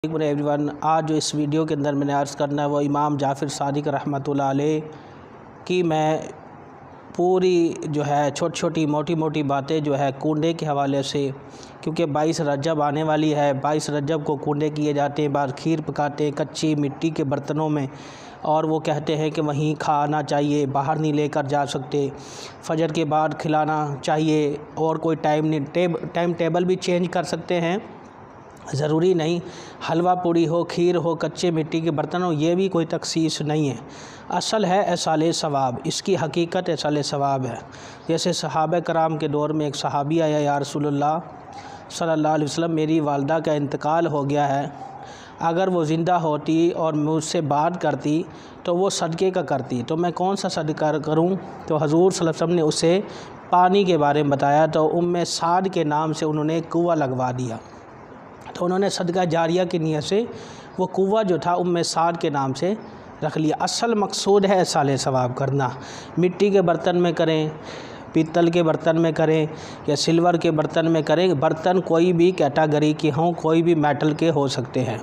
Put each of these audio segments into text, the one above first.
Every one, آج جو اس video کے اندر میں نے عرض کرنا ہے وہ امام جعفر صادق رحمۃ اللہ علیہ کی میں پوری جو ہے چھوٹی موٹی باتیں جو ہے کونڈے کے حوالے سے، کیونکہ 22 رجب آنے والی ہے۔ 22 رجب کو کونڈے کیے جاتے ہیں، بعد کھیر پکاتے ہیں کچی مٹی کے برتنوں میں، اور وہ کہتے ہیں کہ وہیں کھانا چاہیے، باہر نہیں لے کر جا سکتے، فجر کے بعد کھلانا چاہیے، اور کوئی ٹائم ٹیبل بھی چینج کر سکتے ہیں، ضروری نہیں حلوہ پوڑی ہو، کھیر ہو، کچے مٹی کے برتن ہو، یہ بھی کوئی تخصیص نہیں ہے۔ اصل ہے ایصال ثواب، اس کی حقیقت ایصال ثواب ہے۔ جیسے صحابہ کرام کے دور میں ایک صحابی آیا، یا رسول اللہ صلی اللہ علیہ وسلم، میری والدہ کا انتقال ہو گیا ہے، اگر وہ زندہ ہوتی اور مجھ سے بات کرتی تو وہ صدقے کا کرتی، تو میں کون سا صدقہ کروں؟ تو حضور صلی اللہ علیہ وسلم نے اسے پانی کے بارے میں بتایا، تو سعد کے نام سے انہوں نے ایک کنواں لگوا دیا، تو انہوں نے صدقہ جاریہ کی نیت سے وہ کنواں جو تھا سعد کے نام سے رکھ لیا۔ اصل مقصود ہے ایصال ثواب کرنا، مٹی کے برتن میں کریں، پیتل کے برتن میں کریں، یا سلور کے برتن میں کریں، برتن کوئی بھی کیٹاگری کے ہوں، کوئی بھی میٹل کے ہو سکتے ہیں،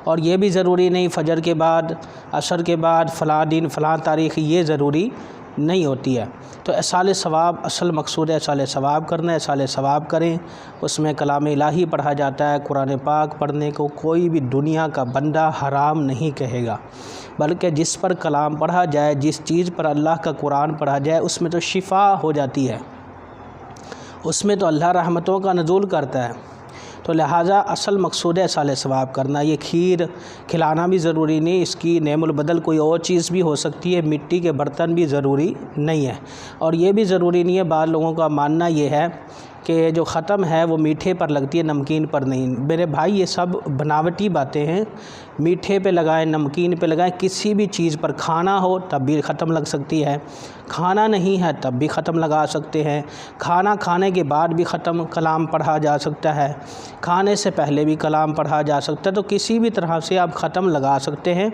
اور یہ بھی ضروری نہیں فجر کے بعد، عصر کے بعد، فلاں دن فلاں تاریخ، یہ ضروری نہیں ہوتی ہے۔ تو ایصال ثواب، اصل مقصود ہے ایصال ثواب کرنا ہے۔ ایصال ثواب کریں، اس میں کلام الہی پڑھا جاتا ہے، قرآن پاک پڑھنے کو کوئی بھی دنیا کا بندہ حرام نہیں کہے گا، بلکہ جس پر کلام پڑھا جائے، جس چیز پر اللہ کا قرآن پڑھا جائے، اس میں تو شفا ہو جاتی ہے، اس میں تو اللہ رحمتوں کا نزول کرتا ہے۔ تو لہٰذا اصل مقصود ہے ایصال ثواب کرنا۔ یہ کھیر کھلانا بھی ضروری نہیں، اس کی نعم البدل کوئی اور چیز بھی ہو سکتی ہے، مٹی کے برتن بھی ضروری نہیں ہے، اور یہ بھی ضروری نہیں ہے، بعض لوگوں کا ماننا یہ ہے کہ جو ختم ہے وہ میٹھے پر لگتی ہے، نمکین پر نہیں۔ میرے بھائی، یہ سب بناوٹی باتیں ہیں، میٹھے پہ لگائیں، نمکین پہ لگائیں، کسی بھی چیز پر کھانا ہو تب بھی ختم لگ سکتی ہے، کھانا نہیں ہے تب بھی ختم لگا سکتے ہیں، کھانا کھانے کے بعد بھی کلام پڑھا جا سکتا ہے، کھانے سے پہلے بھی کلام پڑھا جا سکتا ہے، تو کسی بھی طرح سے آپ ختم لگا سکتے ہیں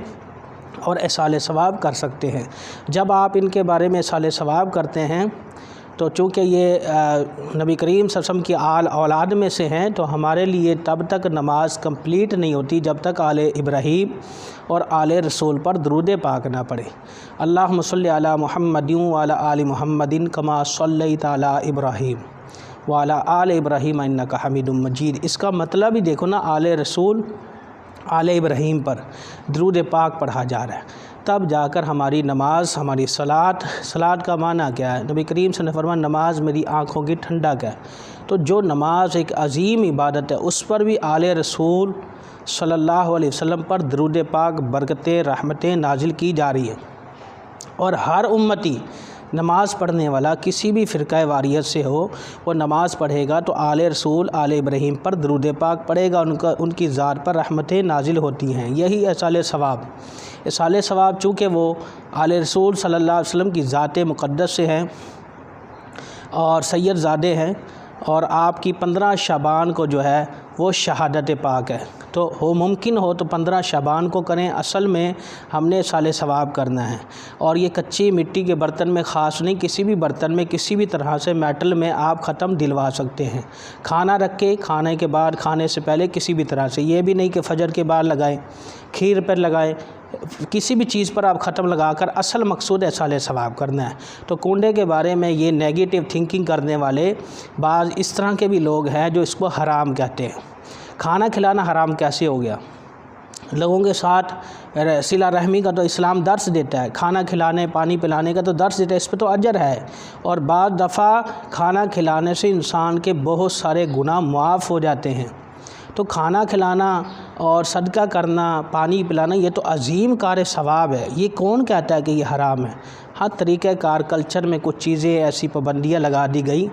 اور ایصال ثواب کر سکتے ہیں۔ جب آپ ان کے بارے میں ایصال ثواب کرتے ہیں تو چونکہ یہ نبی کریم صلی اللہ علیہ وسلم کی اولاد میں سے ہیں، تو ہمارے لیے تب تک نماز کمپلیٹ نہیں ہوتی جب تک آل ابراہیم اور آل رسول پر درود پاک نہ پڑھے۔ اللہم صلی علی محمد وعلی آل محمد کما صلیت علی ابراہیم وعلی آل ابراہیم انک حمید مجید۔ اس کا مطلب ہی دیکھو نا، آل رسول آل ابراہیم پر درود پاک پڑھا جا رہا ہے، تب جا کر ہماری نماز، ہماری صلاۃ کا معنی کیا ہے؟ نبی کریم صلی اللہ علیہ وسلم نے فرمایا نماز میری آنکھوں کی ٹھنڈک ہے۔ تو جو نماز ایک عظیم عبادت ہے، اس پر بھی آل رسول صلی اللہ علیہ وسلم پر درود پاک، برکتیں، رحمتیں نازل کی جا رہی ہیں، اور ہر امتی نماز پڑھنے والا کسی بھی فرقہ واریت سے ہو، وہ نماز پڑھے گا تو آل رسول آل ابراہیم پر درود پاک پڑھے گا، ان کی ذات پر رحمتیں نازل ہوتی ہیں۔ یہی ایصال ثواب۔ ایصال ثواب چونکہ وہ آل رسول صلی اللہ علیہ وسلم کی ذات مقدس سے ہیں اور سید زادے ہیں، اور آپ کی 15 شعبان کو جو ہے وہ شہادت پاک ہے، تو ہو ممکن ہو تو 15 شعبان کو کریں۔ اصل میں ہم نے ایصال ثواب کرنا ہے، اور یہ کچی مٹی کے برتن میں خاص نہیں، کسی بھی برتن میں، کسی بھی طرح سے میٹل میں آپ ختم دلوا سکتے ہیں۔ کھانا رکھ کے، کھانے کے بعد، کھانے سے پہلے، کسی بھی طرح سے، یہ بھی نہیں کہ فجر کے بعد لگائیں، کھیر پر لگائیں، کسی بھی چیز پر آپ ختم لگا کر، اصل مقصود ایصال ثواب کرنا ہے۔ تو کونڈے کے بارے میں یہ نیگیٹو تھنکنگ کرنے والے بعض اس طرح کے بھی لوگ ہیں جو اس کو حرام کہتے ہیں۔ کھانا کھلانا حرام کیسے ہو گیا؟ لوگوں کے ساتھ صلہ رحمی کا تو اسلام درس دیتا ہے، کھانا کھلانے، پانی پلانے کا تو درس دیتا ہے، اس پہ تو اجر ہے، اور بعض دفعہ کھانا کھلانے سے انسان کے بہت سارے گناہ معاف ہو جاتے ہیں۔ تو کھانا کھلانا اور صدقہ کرنا، پانی پلانا، یہ تو عظیم کار ثواب ہے۔ یہ کون کہتا ہے کہ یہ حرام ہے؟ ہاں، طریقہ کار کلچر میں کچھ چیزیں ایسی پابندیاں لگا دی گئی،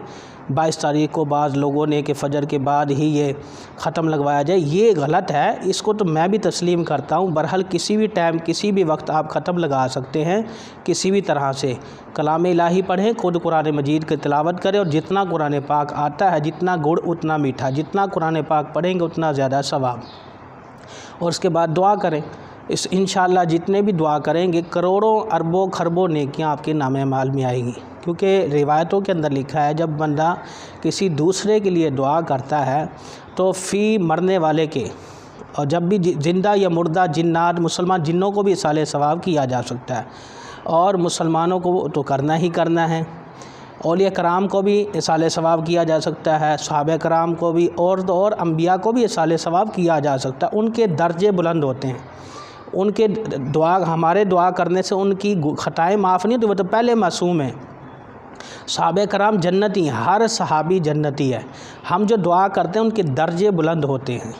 22 تاریخ کو بعض لوگوں نے کہ فجر کے بعد ہی یہ ختم لگوایا جائے، یہ غلط ہے، اس کو تو میں بھی تسلیم کرتا ہوں۔ بہرحال کسی بھی ٹائم، کسی بھی وقت آپ ختم لگا سکتے ہیں، کسی بھی طرح سے کلام الہی پڑھیں، خود قرآن مجید کی تلاوت کریں، اور جتنا قرآن پاک آتا ہے، جتنا گڑ اتنا میٹھا، جتنا قرآن پاک پڑھیں گے اتنا زیادہ ثواب، اور اس کے بعد دعا کریں۔ انشاءاللہ جتنے بھی دعا کریں گے، کروڑوں اربوں خربوں نیکیاں آپ کے نام اعمال میں آئیں گی، کیونکہ روایتوں کے اندر لکھا ہے جب بندہ کسی دوسرے کے لیے دعا کرتا ہے تو فی مرنے والے کے اور جب بھی زندہ یا مردہ جنات مسلمان جنوں کو بھی اصالہ ثواب کیا جا سکتا ہے، اور مسلمانوں کو تو کرنا ہی کرنا ہے۔ اولیاء کرام کو بھی اصالہ ثواب کیا جا سکتا ہے، صحابہ کرام کو بھی، اور انبیاء کو بھی اصالہ ثواب کیا جا سکتا ہے۔ ان کے درجے بلند ہوتے ہیں، ان کے ہمارے دعا کرنے سے ان کی خطائیں معاف نہیں ہوتی، وہ تو پہلے معصوم ہیں۔ صحابہ کرام جنتی ہیں، ہر صحابی جنتی ہے، ہم جو دعا کرتے ہیں ان کے درجے بلند ہوتے ہیں۔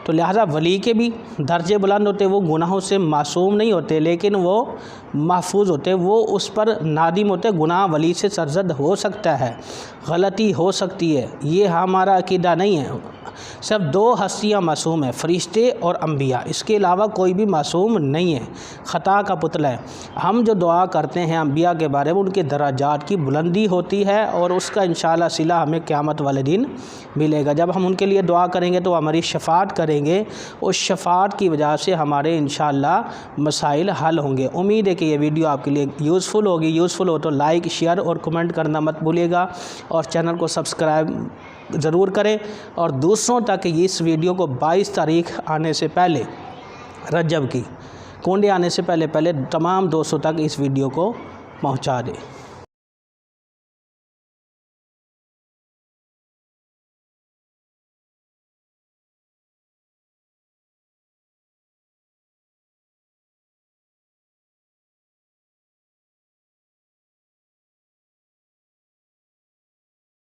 تو لہٰذا ولی کے بھی درجے بلند ہوتے، وہ گناہوں سے معصوم نہیں ہوتے لیکن وہ محفوظ ہوتے، وہ اس پر نادم ہوتے۔ گناہ ولی سے سرزد ہو سکتا ہے، غلطی ہو سکتی ہے، یہ ہمارا عقیدہ نہیں ہے۔ صرف دو ہستیاں معصوم ہیں، فرشتے اور انبیاء، اس کے علاوہ کوئی بھی معصوم نہیں ہے، خطا کا پتلا ہے۔ ہم جو دعا کرتے ہیں انبیاء کے بارے میں ان کے درجات کی بلندی ہوتی ہے، اور اس کا انشاءاللہ صلہ ہمیں قیامت والے دن ملے گا۔ جب ہم ان کے لیے دعا کریں گے تو ہماری شفاعت کریں گے، اس شفاعت کی وجہ سے ہمارے انشاءاللہ مسائل حل ہوں گے۔ امید ہے کہ یہ ویڈیو آپ کے لیے یوزفل ہوگی۔ یوزفل ہو تو لائک، شیئر اور کمنٹ کرنا مت بھولیے گا، اور چینل کو سبسکرائب ضرور کریں، اور دوسروں تک اس ویڈیو کو 22 تاریخ آنے سے پہلے، رجب کی کونڈے آنے سے پہلے تمام دوستوں تک اس ویڈیو کو پہنچا دیں۔